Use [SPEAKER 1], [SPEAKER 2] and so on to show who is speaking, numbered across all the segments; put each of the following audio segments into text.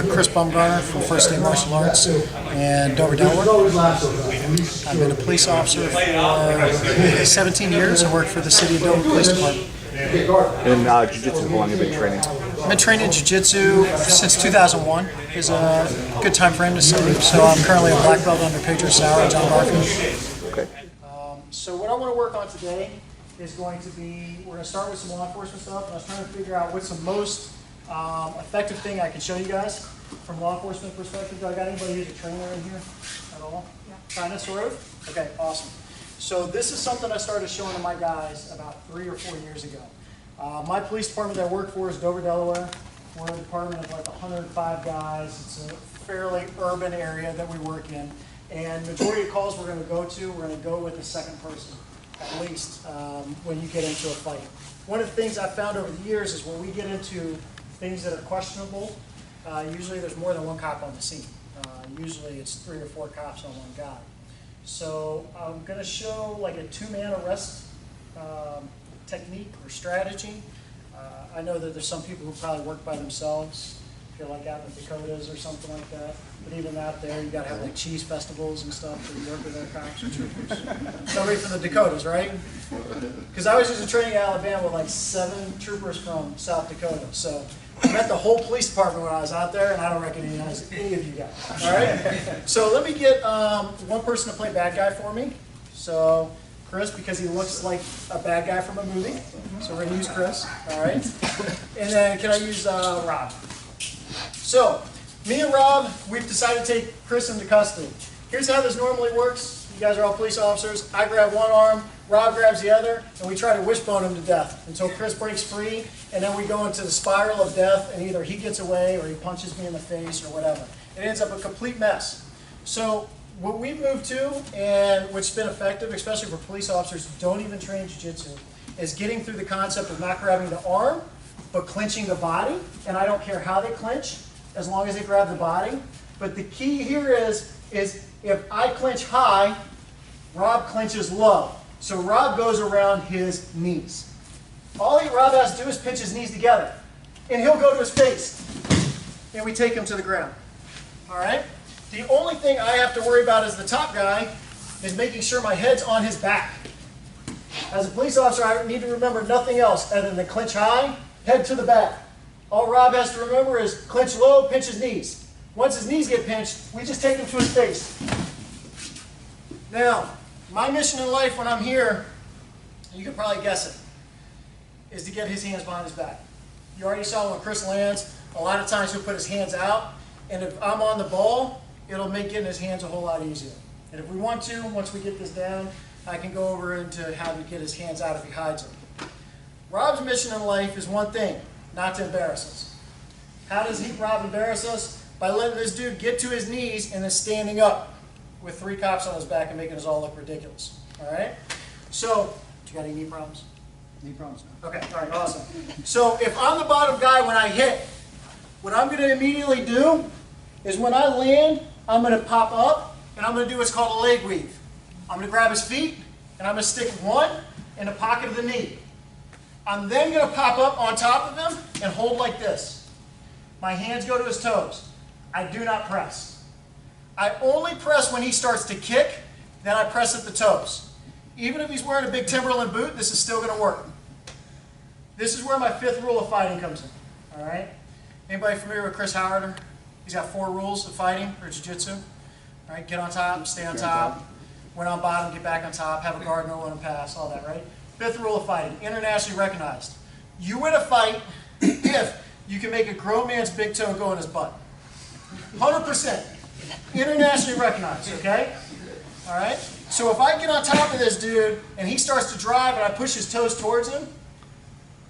[SPEAKER 1] Chris Bumgarner from First State Martial Arts in Dover, Delaware. I've been a police officer for 17 years. I work for the City of Dover Police Department.
[SPEAKER 2] In Jiu-Jitsu, how long have you been training?
[SPEAKER 1] I've been training Jiu-Jitsu since 2001. It's a good time frame to say. So I'm currently a black belt under Pedro Sauer and John Garfield.
[SPEAKER 2] Okay.
[SPEAKER 1] So what I want to work on today is going to be, we're going to start with some law enforcement stuff. And I was trying to figure out what's the most effective thing I can show you guys from law enforcement perspective. Do I got anybody who's a trainer in here at all? Yeah. Kind of, sort of? Okay, awesome. So this is something I started showing to my guys about 3 or 4 years ago. My police department that I work for is Dover, Delaware. We're a department of like 105 guys. It's a fairly urban area that we work in. And majority of calls we're going to go with the second person, at least, when you get into a fight. One of the things I've found over the years is when we get into things that are questionable, usually there's more than one cop on the scene. Usually it's 3 or 4 cops on one guy. So I'm going to show like a 2-man arrest technique or strategy. I know that there's some people who probably work by themselves, if you're like out in the Dakotas or something like that. But even out there, you got to have like cheese festivals and stuff to work with their cops or troopers. Somebody from the Dakotas, right? Because I was using training in Alabama with like 7 troopers from South Dakota. So I met the whole police department when I was out there, and I don't recognize any of you guys. All right? So let me get one person to play bad guy for me. So Chris, because he looks like a bad guy from a movie. So we're going to use Chris. All right? And then can I use Rob? So me and Rob, we've decided to take Chris into custody. Here's how this normally works. You guys are all police officers. I grab one arm, Rob grabs the other, and we try to wishbone him to death until Chris breaks free, and then we go into the spiral of death, and either he gets away or he punches me in the face or whatever. It ends up a complete mess. So what we've moved to, and which has been effective, especially for police officers who don't even train jiu-jitsu, is getting through the concept of not grabbing the arm, but clinching the body. And I don't care how they clinch, as long as they grab the body. But the key here is if I clinch high, Rob clinches low. So Rob goes around his knees. All Rob has to do is pinch his knees together, and he'll go to his face, and we take him to the ground. All right? The only thing I have to worry about as the top guy is making sure my head's on his back. As a police officer, I need to remember nothing else other than clinch high, head to the back. All Rob has to remember is clinch low, pinch his knees. Once his knees get pinched, we just take him to his face. Now, my mission in life when I'm here, you can probably guess it, is to get his hands behind his back. You already saw when Chris lands, a lot of times he'll put his hands out, and if I'm on the ball, it'll make getting his hands a whole lot easier. And if we want to, once we get this down, I can go over into how to get his hands out if he hides them. Rob's mission in life is one thing, not to embarrass us. How does Rob embarrass us? By letting this dude get to his knees and then standing up with 3 cops on his back and making us all look ridiculous. All right? So, do you got any knee problems? Knee problems? No. Okay, all right, awesome. So, if I'm the bottom guy when I hit, what I'm going to immediately do is when I land, I'm going to pop up and I'm going to do what's called a leg weave. I'm going to grab his feet and I'm going to stick one in the pocket of the knee. I'm then going to pop up on top of him and hold like this. My hands go to his toes. I do not press. I only press when he starts to kick, then I press at the toes. Even if he's wearing a big Timberland boot, this is still going to work. This is where my 5th rule of fighting comes in. All right? Anybody familiar with Chris Howard? He's got 4 rules of fighting or jiu-jitsu. All right? Get on top, stay on top. When on bottom, get back on top, have a guard, no one to pass, all that, right? 5th rule of fighting, internationally recognized. You win a fight if you can make a grown man's big toe go in his butt. 100%. Internationally recognized, okay? All right? So if I get on top of this dude and he starts to drive and I push his toes towards him,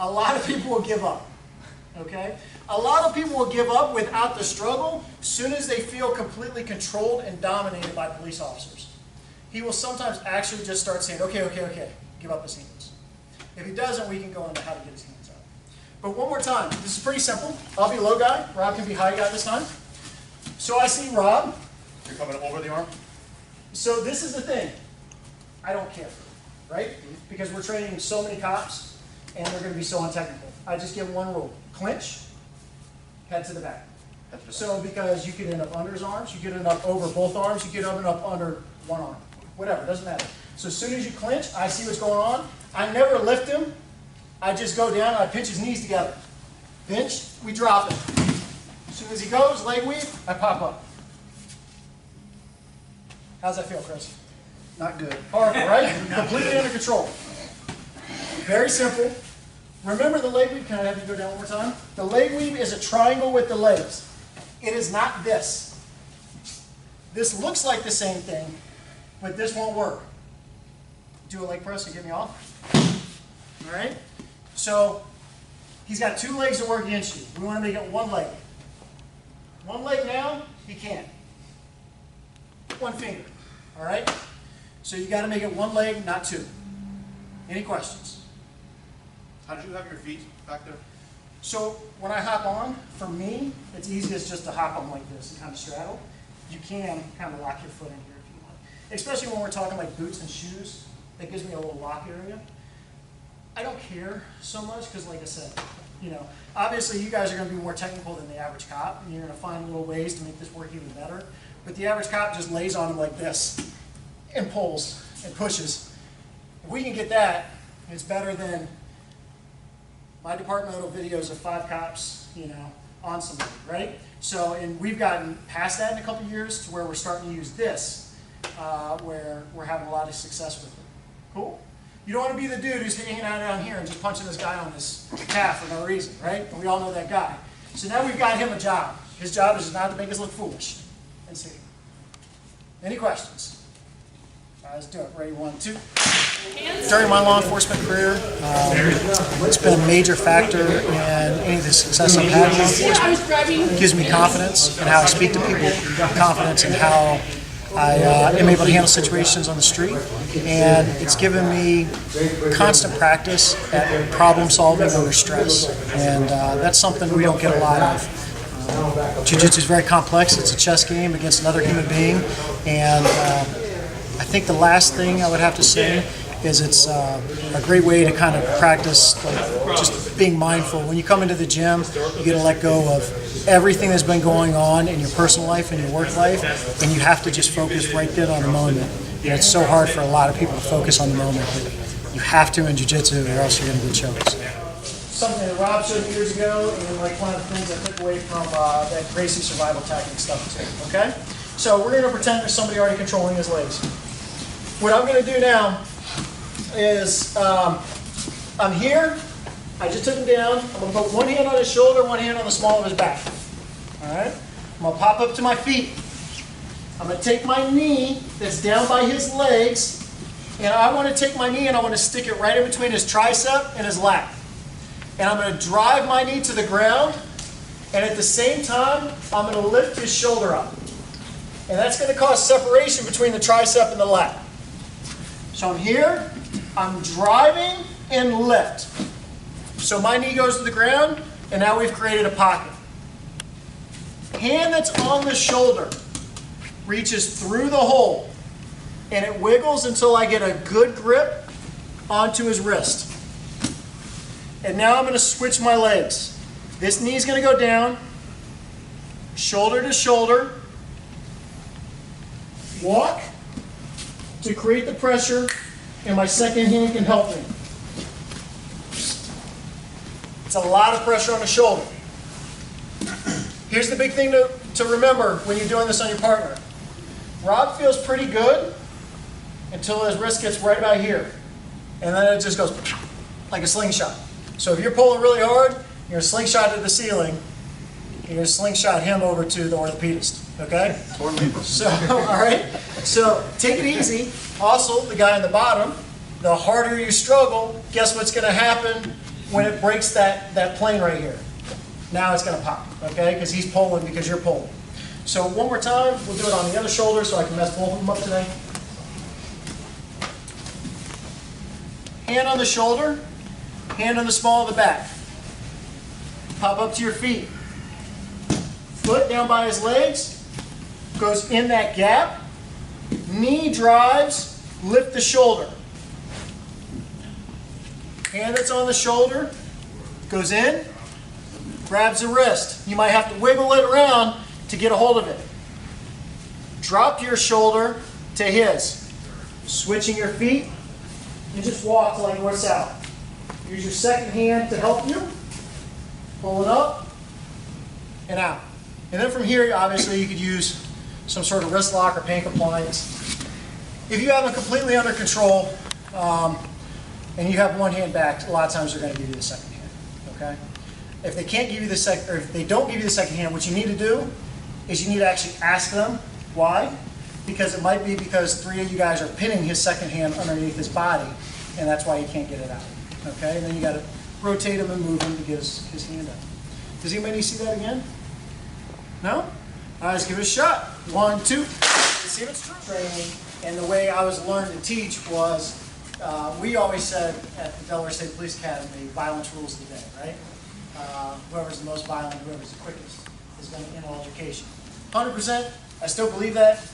[SPEAKER 1] a lot of people will give up, okay? A lot of people will give up without the struggle as soon as they feel completely controlled and dominated by police officers. He will sometimes actually just start saying, okay, give up his hands. If he doesn't, we can go into how to get his hands out. But one more time, this is pretty simple. I'll be low guy, Rob can be high guy this time. So I see Rob.
[SPEAKER 3] You're coming over the arm?
[SPEAKER 1] So this is the thing. I don't care, right? Because we're training so many cops, and they're going to be so untechnical. I just give one rule. Clinch, head to the back. So because you could end up under his arms, you could end up over both arms, you could end up under one arm, whatever, doesn't matter. So as soon as you clinch, I see what's going on. I never lift him. I just go down and I pinch his knees together. Pinch, we drop him. As soon as he goes, leg weave, I pop up. How's that feel, Chris? Not good. Horrible, right? Completely under control. Very simple. Remember the leg weave? Can I have you go down one more time? The leg weave is a triangle with the legs. It is not this. This looks like the same thing, but this won't work. Do a leg press and get me off. All right? So he's got two legs to work against you. We want to make it one leg. One leg now, he can't. One finger. All right? So you got to make it one leg, not two. Any questions?
[SPEAKER 3] How did you have your feet back there?
[SPEAKER 1] So when I hop on, for me, it's easiest just to hop on like this and kind of straddle. You can kind of lock your foot in here if you want. Especially when we're talking like boots and shoes. That gives me a little lock area. I don't care so much because like I said, you know, obviously you guys are going to be more technical than the average cop, and you're going to find little ways to make this work even better. But the average cop just lays on him like this and pulls and pushes. If we can get that, it's better than my departmental videos of 5 cops, you know, on somebody, right? So, and we've gotten past that in a couple of years to where we're starting to use this, where we're having a lot of success with it. Cool? You don't want to be the dude who's hanging out down here and just punching this guy on his calf for no reason, right? And we all know that guy. So now we've got him a job. His job is not to make us look foolish. And see. Any questions? All right, let's do it. Ready, 1, 2. During my law enforcement career, it's been a major factor in any of the success I've had in law enforcement. It gives me confidence in how I speak to people, confidence in how I am able to handle situations on the street, and it's given me constant practice at problem solving under stress, and that's something we don't get a lot of. Jiu-Jitsu is very complex. It's a chess game against another human being, and I think the last thing I would have to say is it's a great way to kind of practice like, just being mindful. When you come into the gym, you get to let go of everything that's been going on in your personal life and your work life, and you have to just focus right there on the moment. And it's so hard for a lot of people to focus on the moment, but you have to in Jiu-Jitsu or else you're going to get choked. Something that Rob showed me years ago, and like one of the things I took away from that Gracie survival tactic stuff too, okay? So we're going to pretend there's somebody already controlling his legs. What I'm going to do now is I'm here, I just took him down, I'm going to put one hand on his shoulder, one hand on the small of his back. Alright? I'm going to pop up to my feet. I'm going to take my knee that's down by his legs, and I want to take my knee and I want to stick it right in between his tricep and his lat. And I'm going to drive my knee to the ground, and at the same time, I'm going to lift his shoulder up. And that's going to cause separation between the tricep and the lat. So I'm here, I'm driving and lift. So my knee goes to the ground, and now we've created a pocket. Hand that's on the shoulder reaches through the hole, and it wiggles until I get a good grip onto his wrist. And now I'm going to switch my legs. This knee's going to go down, shoulder to shoulder, walk to create the pressure, and my second hand can help me. It's a lot of pressure on the shoulder. Here's the big thing to remember when you're doing this on your partner. Rob feels pretty good until his wrist gets right about here. And then it just goes like a slingshot. So if you're pulling really hard, you're going to slingshot to the ceiling. You're going to slingshot him over to the orthopedist. Okay? So, all right? So take it easy. Also, the guy on the bottom, the harder you struggle, guess what's going to happen when it breaks that plane right here? Now it's going to pop, okay? Because he's pulling because you're pulling. So one more time, we'll do it on the other shoulder so I can mess both of them up today. Hand on the shoulder, hand on the small of the back. Pop up to your feet. Foot down by his legs, goes in that gap. Knee drives, lift the shoulder. Hand that's on the shoulder, goes in, grabs the wrist. You might have to wiggle it around to get a hold of it. Drop your shoulder to his. Switching your feet, and just walk till I north-south. Use your second hand to help you. Pull it up and out. And then from here, obviously, you could use some sort of wrist lock or pain compliance. If you have them completely under control, and you have one hand back, a lot of times they're going to give you the second hand. Okay? If they can't give you the second, or if they don't give you the second hand, what you need to do is you need to actually ask them why. Because it might be because three of you guys are pinning his second hand underneath his body, and that's why he can't get it out. Okay? And then you got to rotate him and move him to get his hand out. Does anybody see that again? No? All right, let's give it a shot. 1, 2. Let's see if it's true. Training, and the way I was learned to teach was, we always said at the Delaware State Police Academy, violence rules the day, right? Whoever's the most violent, whoever's the quickest is going to end altercation. 100%, I still believe that.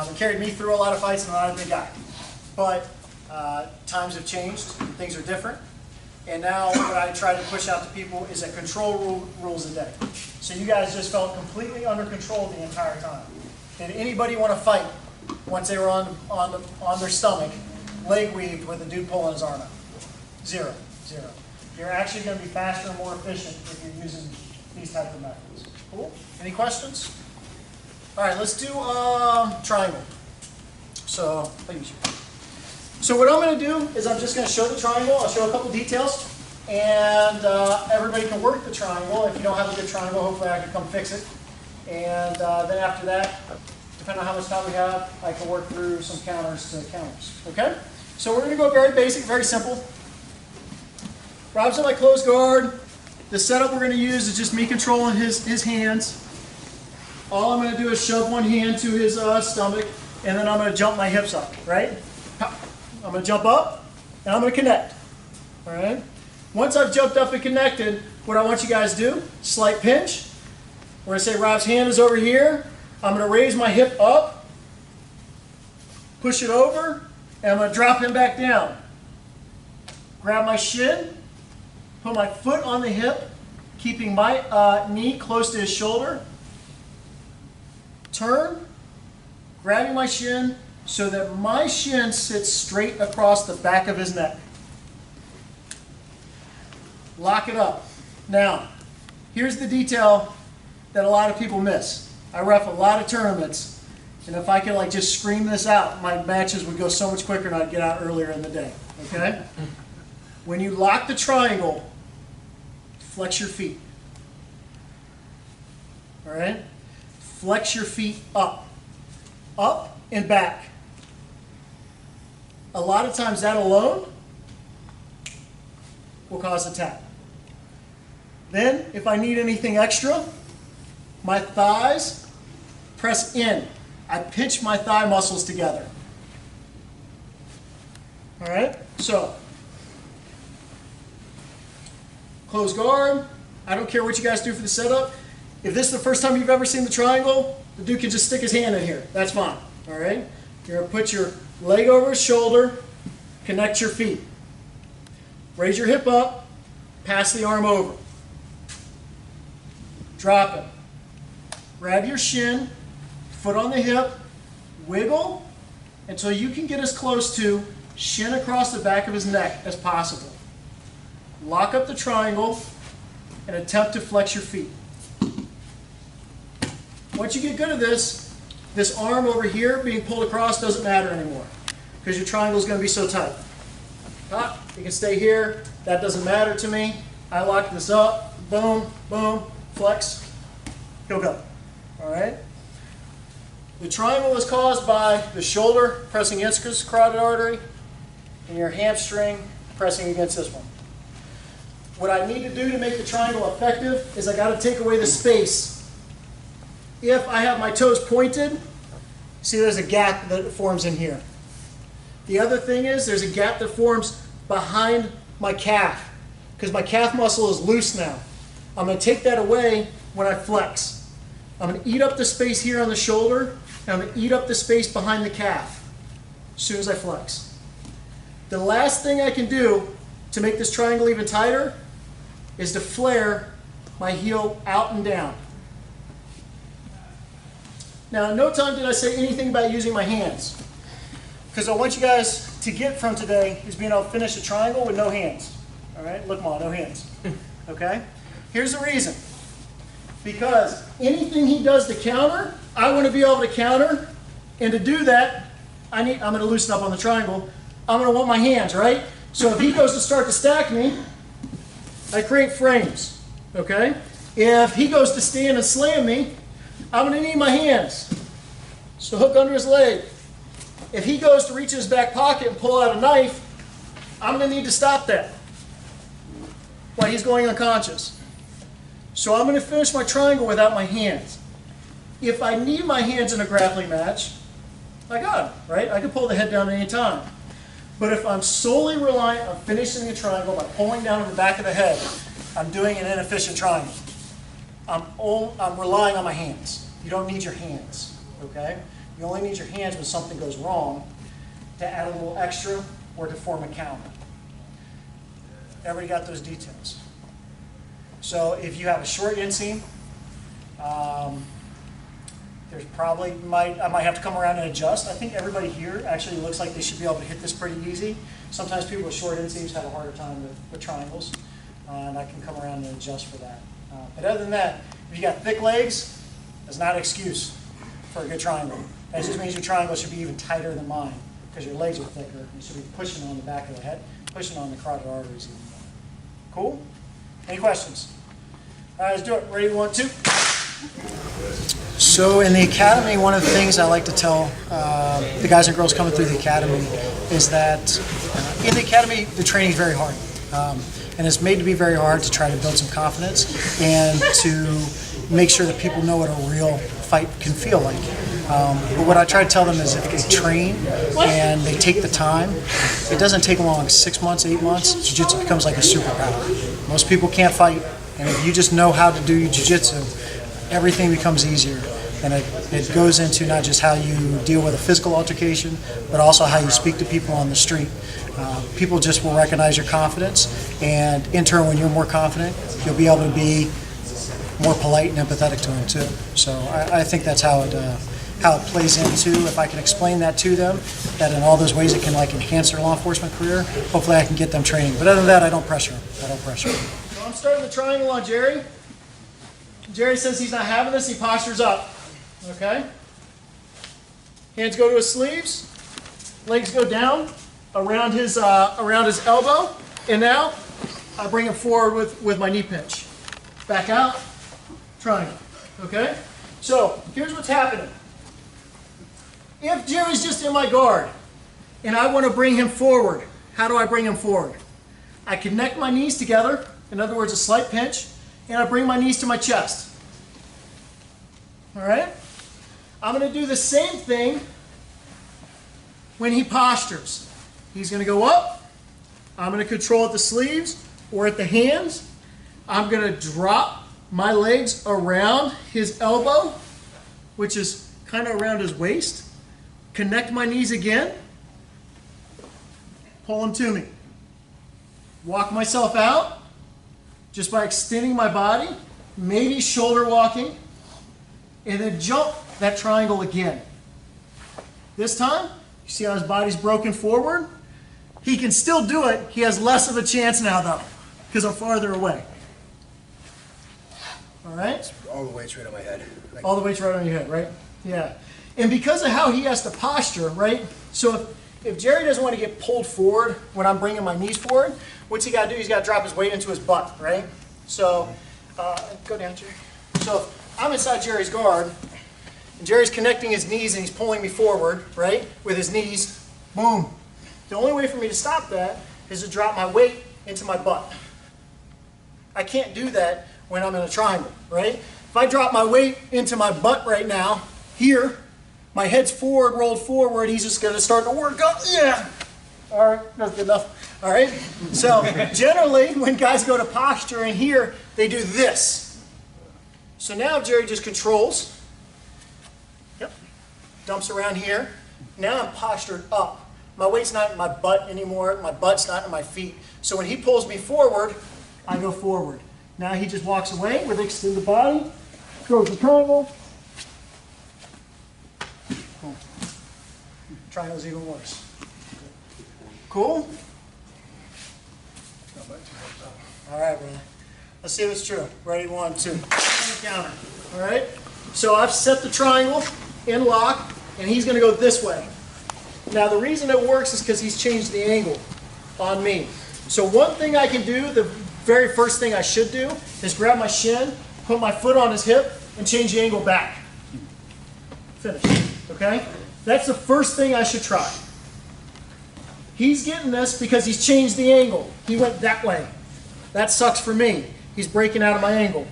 [SPEAKER 1] It carried me through a lot of fights and I'm not a big guy. But times have changed, things are different. And now what I try to push out to people is that control rules the day. So you guys just felt completely under control the entire time. Did anybody want to fight once they were on their stomach, leg weaved with a dude pulling his arm out? Zero. You're actually going to be faster and more efficient if you're using these type of methods. Cool? Any questions? All right, let's do triangle. So what I'm going to do is I'm just going to show the triangle. I'll show a couple details, and everybody can work the triangle. If you don't have a good triangle, hopefully I can come fix it. And then after that, depending on how much time we have, I can work through some counters to counters. Okay? So we're going to go very basic, very simple. Rob's in my closed guard. The setup we're going to use is just me controlling his hands. All I'm going to do is shove one hand to his stomach, and then I'm going to jump my hips up, right? I'm going to jump up, and I'm going to connect, all right? Once I've jumped up and connected, what I want you guys to do, slight pinch. We're going to say Rob's hand is over here. I'm going to raise my hip up, push it over, and I'm going to drop him back down. Grab my shin, put my foot on the hip, keeping my knee close to his shoulder. Turn, grabbing my shin so that my shin sits straight across the back of his neck. Lock it up. Now, here's the detail that a lot of people miss. I ref a lot of tournaments, and if I could like just scream this out, my matches would go so much quicker and I'd get out earlier in the day. Okay? When you lock the triangle, flex your feet. All right? Flex your feet up and back. A lot of times that alone will cause a tap. Then, if I need anything extra, my thighs press in. I pinch my thigh muscles together. All right? So, close guard. I don't care what you guys do for the setup. If this is the first time you've ever seen the triangle, the dude can just stick his hand in here. That's fine. All right? You're going to put your leg over his shoulder, connect your feet. Raise your hip up, pass the arm over. Drop it. Grab your shin, foot on the hip, wiggle until you can get as close to shin across the back of his neck as possible. Lock up the triangle and attempt to flex your feet. Once you get good at this, this arm over here being pulled across doesn't matter anymore because your triangle is going to be so tight. You can stay here. That doesn't matter to me. I lock this up. Boom, boom, flex. He'll go. All right? The triangle is caused by the shoulder pressing against this carotid artery and your hamstring pressing against this one. What I need to do to make the triangle effective is I got to take away the space. If I have my toes pointed, see there's a gap that forms in here. The other thing is there's a gap that forms behind my calf because my calf muscle is loose now. I'm going to take that away when I flex. I'm going to eat up the space here on the shoulder, and I'm going to eat up the space behind the calf as soon as I flex. The last thing I can do to make this triangle even tighter is to flare my heel out and down. Now, no time did I say anything about using my hands, because I want you guys to get from today is being able to finish a triangle with no hands. All right, look, Ma, no hands. Okay? Here's the reason. Because anything he does to counter, I want to be able to counter, and to do that, I'm going to loosen up on the triangle. I'm going to want my hands, right? So if he goes to start to stack me, I create frames. Okay? If he goes to stand and slam me, I'm going to need my hands. So hook under his leg. If he goes to reach in his back pocket and pull out a knife, I'm going to need to stop that while he's going unconscious. So I'm going to finish my triangle without my hands. If I need my hands in a grappling match, I got them, right? I can pull the head down at any time. But if I'm solely reliant on finishing the triangle by pulling down on the back of the head, I'm doing an inefficient triangle. I'm relying on my hands. You don't need your hands, okay? You only need your hands when something goes wrong to add a little extra or to form a counter. Everybody got those details? So if you have a short inseam, there's probably, I might have to come around and adjust. I think everybody here actually looks like they should be able to hit this pretty easy. Sometimes people with short inseams have a harder time with triangles, and I can come around and adjust for that. But other than that, if you got thick legs, that's not an excuse for a good triangle. That just means your triangle should be even tighter than mine, because your legs are thicker. You should be pushing on the back of the head, pushing on the carotid arteries even more. Cool? Any questions? All right, let's do it. Ready, 1, 2. So in the academy, one of the things I like to tell the guys and girls coming through the academy is that in the academy, the training is very hard. And it's made to be very hard to try to build some confidence and to make sure that people know what a real fight can feel like. But what I try to tell them is if they train and they take the time, it doesn't take long, 6 months, 8 months, jiu-jitsu becomes like a superpower. Most people can't fight, and if you just know how to do jiu-jitsu, everything becomes easier. And it goes into not just how you deal with a physical altercation, but also how you speak to people on the street. People just will recognize your confidence, and in turn, when you're more confident, you'll be able to be more polite and empathetic to them too. So I think that's how it plays into. If I can explain that to them, that in all those ways it can like enhance their law enforcement career. Hopefully, I can get them training. But other than that, I don't pressure them. So I'm starting the triangle on Jerry. Jerry says he's not having this. He postures up. Okay. Hands go to his sleeves. Legs go down around his elbow, and now I bring him forward with my knee pinch. Back out, triangle. Okay? So here's what's happening. If Jerry's just in my guard and I want to bring him forward, how do I bring him forward? I connect my knees together, in other words, a slight pinch, and I bring my knees to my chest. All right? I'm going to do the same thing when he postures. He's going to go up. I'm going to control at the sleeves or at the hands. I'm going to drop my legs around his elbow, which is kind of around his waist. Connect my knees again. Pull him to me. Walk myself out just by extending my body, maybe shoulder walking, and then jump that triangle again. This time, you see how his body's broken forward? He can still do it. He has less of a chance now, though, because I'm farther away. All right?
[SPEAKER 4] All the weight's right on my head.
[SPEAKER 1] All the weight's right on your head, right? Yeah. And because of how he has to posture, right? So if Jerry doesn't want to get pulled forward when I'm bringing my knees forward, what's he got to do? He's got to drop his weight into his butt, right? So, go down, Jerry. So if I'm inside Jerry's guard, and Jerry's connecting his knees and he's pulling me forward, right, with his knees, boom. The only way for me to stop that is to drop my weight into my butt. I can't do that when I'm in a triangle, right? If I drop my weight into my butt right now, here, my head's forward, rolled forward, he's just going to start to work up. Yeah. All right, that's good enough. All right? So generally, when guys go to posture in here, they do this. So now Jerry just controls. Yep. Dumps around here. Now I'm postured up. My weight's not in my butt anymore. My butt's not in my feet. So when he pulls me forward, I go forward. Now he just walks away with extended body, throws the triangle. Cool. Triangle's even worse. Cool? All right, brother. Let's see if it's true. Ready, 1, 2. Counter. All right? So I've set the triangle in lock, and he's going to go this way. Now, the reason it works is because he's changed the angle on me. So one thing I can do, the very first thing I should do, is grab my shin, put my foot on his hip, and change the angle back. Finish. Okay? That's the first thing I should try. He's getting this because he's changed the angle. He went that way. That sucks for me. He's breaking out of my angle.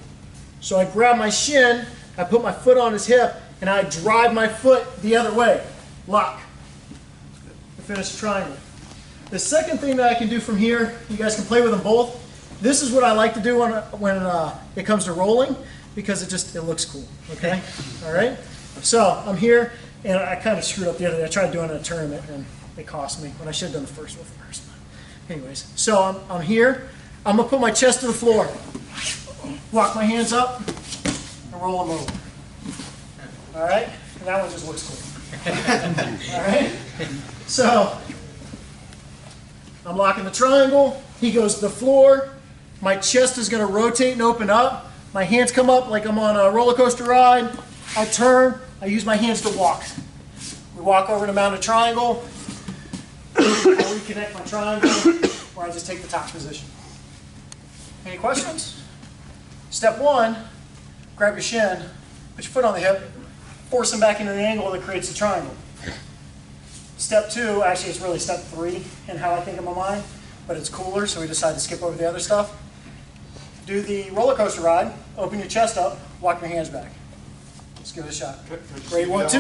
[SPEAKER 1] So I grab my shin, I put my foot on his hip, and I drive my foot the other way. Lock. To finish the triangle. The second thing that I can do from here, you guys can play with them both. This is what I like to do when it comes to rolling, because it looks cool. Okay? All right? So I'm here, and I kind of screwed up the other day. I tried doing it in a tournament, and it cost me when I should have done the first one first. Anyways, so I'm here. I'm going to put my chest to the floor. Walk my hands up, and roll them over. All right? And that one just looks cool. All right? So I'm locking the triangle. He goes to the floor. My chest is going to rotate and open up. My hands come up like I'm on a roller coaster ride. I turn. I use my hands to walk. We walk over to mount a triangle. I reconnect my triangle, or I just take the top position. Any questions? Step 1, grab your shin, put your foot on the hip, force him back into the angle that creates the triangle. Step 2, actually it's really step 3 in how I think in my mind, but it's cooler, so we decided to skip over the other stuff. Do the roller coaster ride, open your chest up, walk your hands back. Let's give it a shot. Ready, 1, 2.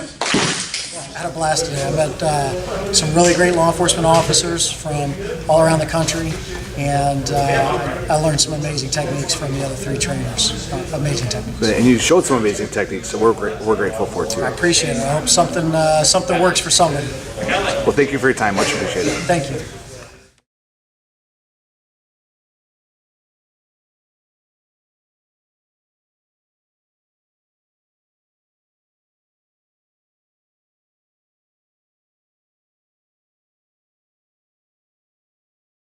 [SPEAKER 1] I had a blast today. I met some really great law enforcement officers from all around the country, and I learned some amazing techniques from the other 3 trainers. Amazing techniques.
[SPEAKER 2] And you showed some amazing techniques, so we're grateful for it too.
[SPEAKER 1] I appreciate it. I hope something works for somebody.
[SPEAKER 2] Well, thank you for your time. Much appreciated.
[SPEAKER 1] Thank you.